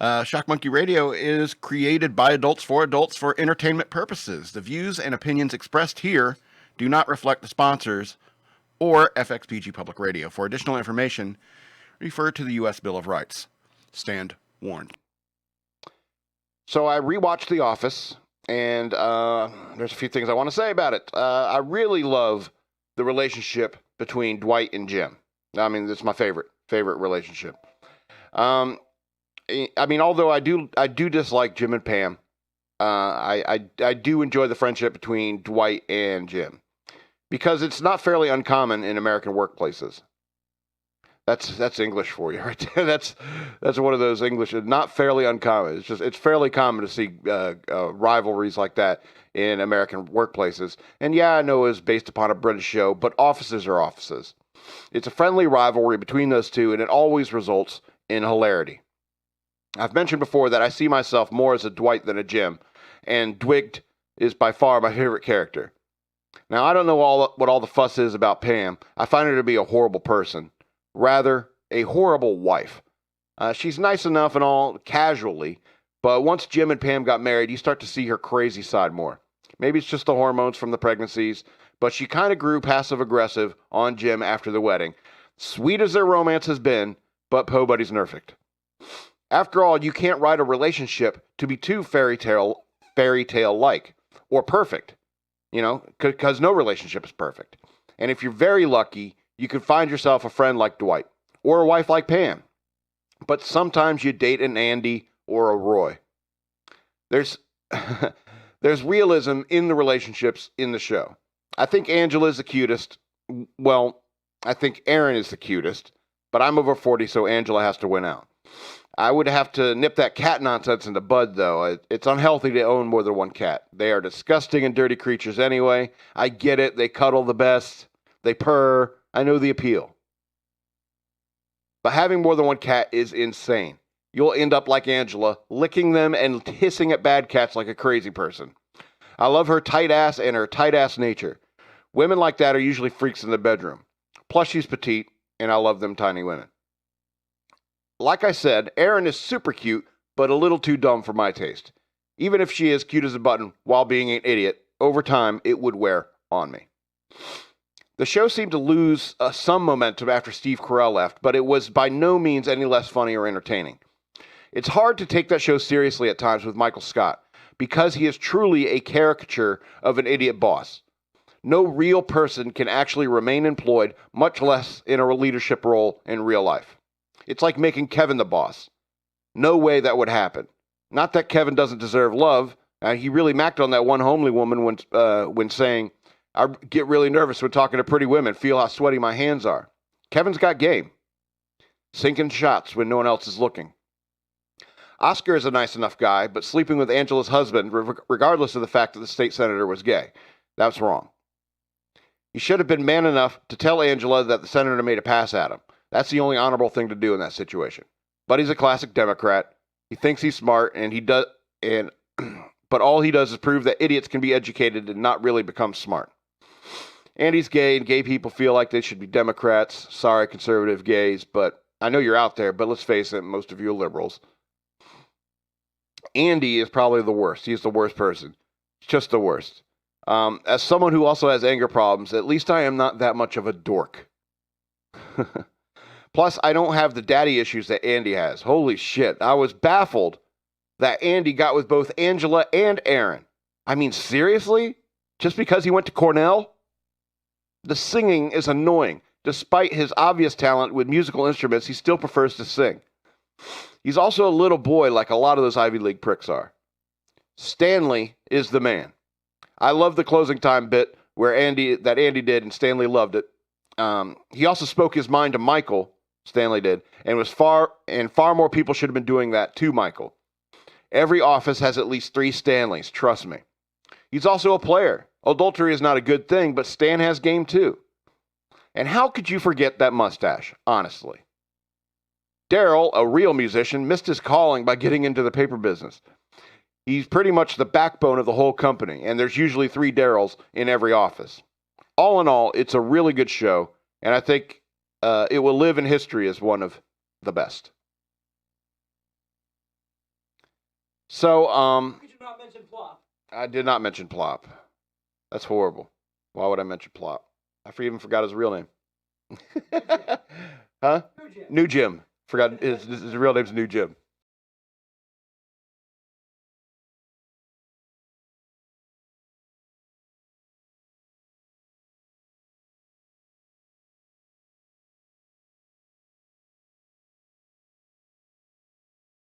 Shock Monkey Radio is created by adults for entertainment purposes. The views and opinions expressed here do not reflect the sponsors or FXPG Public Radio. For additional information, refer to the U.S. Bill of Rights. Stand warned. So I rewatched The Office, and there's a few things I want to say about it. I really love the relationship between Dwight and Jim. I mean, it's my favorite relationship. I mean, although I do dislike Jim and Pam, I do enjoy the friendship between Dwight and Jim, because it's not fairly uncommon in American workplaces. That's English for you, right there. That's one of those English. Not fairly uncommon. It's fairly common to see rivalries like that in American workplaces. And yeah, I know it's based upon a British show, but offices are offices. It's a friendly rivalry between those two, and it always results in hilarity. I've mentioned before that I see myself more as a Dwight than a Jim, and Dwight is by far my favorite character. Now, I don't know what all the fuss is about Pam. I find her to be a horrible person. Rather, a horrible wife. She's nice enough and all, casually, but once Jim and Pam got married, you start to see her crazy side more. Maybe it's just the hormones from the pregnancies, but she kind of grew passive-aggressive on Jim after the wedding. Sweet as their romance has been, but nobody's perfect. After all, you can't write a relationship to be too fairy tale-like, or perfect, because no relationship is perfect. And if you're very lucky, you can find yourself a friend like Dwight, or a wife like Pam. But sometimes you date an Andy or a Roy. There's realism in the relationships in the show. I think Angela's the cutest. Well, I think Aaron is the cutest, but I'm over 40, so Angela has to win out. I would have to nip that cat nonsense in the bud, though. It's unhealthy to own more than one cat. They are disgusting and dirty creatures anyway. I get it. They cuddle the best. They purr. I know the appeal. But having more than one cat is insane. You'll end up like Angela, licking them and hissing at bad cats like a crazy person. I love her tight ass and her tight ass nature. Women like that are usually freaks in the bedroom. Plus she's petite, and I love them tiny women. Like I said, Erin is super cute, but a little too dumb for my taste. Even if she is cute as a button while being an idiot, over time it would wear on me. The show seemed to lose some momentum after Steve Carell left, but it was by no means any less funny or entertaining. It's hard to take that show seriously at times with Michael Scott, because he is truly a caricature of an idiot boss. No real person can actually remain employed, much less in a leadership role in real life. It's like making Kevin the boss. No way that would happen. Not that Kevin doesn't deserve love. He really macked on that one homely woman when saying, "I get really nervous when talking to pretty women. Feel how sweaty my hands are." Kevin's got game. Sinking shots when no one else is looking. Oscar is a nice enough guy, but sleeping with Angela's husband, regardless of the fact that the state senator was gay, that's wrong. He should have been man enough to tell Angela that the senator made a pass at him. That's the only honorable thing to do in that situation. But he's a classic Democrat. He thinks he's smart, but all he does is prove that idiots can be educated and not really become smart. And he's gay, and gay people feel like they should be Democrats. Sorry, conservative gays, but I know you're out there, but let's face it, most of you are liberals. Andy is probably the worst. He's the worst person. Just the worst. As someone who also has anger problems, at least I am not that much of a dork. Plus, I don't have the daddy issues that Andy has. Holy shit. I was baffled that Andy got with both Angela and Aaron. I mean, seriously? Just because he went to Cornell? The singing is annoying. Despite his obvious talent with musical instruments, he still prefers to sing. He's also a little boy like a lot of those Ivy League pricks are. Stanley is the man. I love the closing time bit where Andy did, and Stanley loved it. He also spoke his mind to Michael, Stanley did, and far more people should have been doing that to Michael. Every office has at least 3 Stanleys, trust me. He's also a player. Adultery is not a good thing, but Stan has game too. And how could you forget that mustache, honestly? Daryl, a real musician, missed his calling by getting into the paper business. He's pretty much the backbone of the whole company, and there's usually 3 Daryls in every office. All in all, it's a really good show, and I think it will live in history as one of the best. So, Did you not mention Plop? I did not mention Plop. That's horrible. Why would I mention Plop? I even forgot his real name. Huh? New Jim. Forgot his real name's New Jim.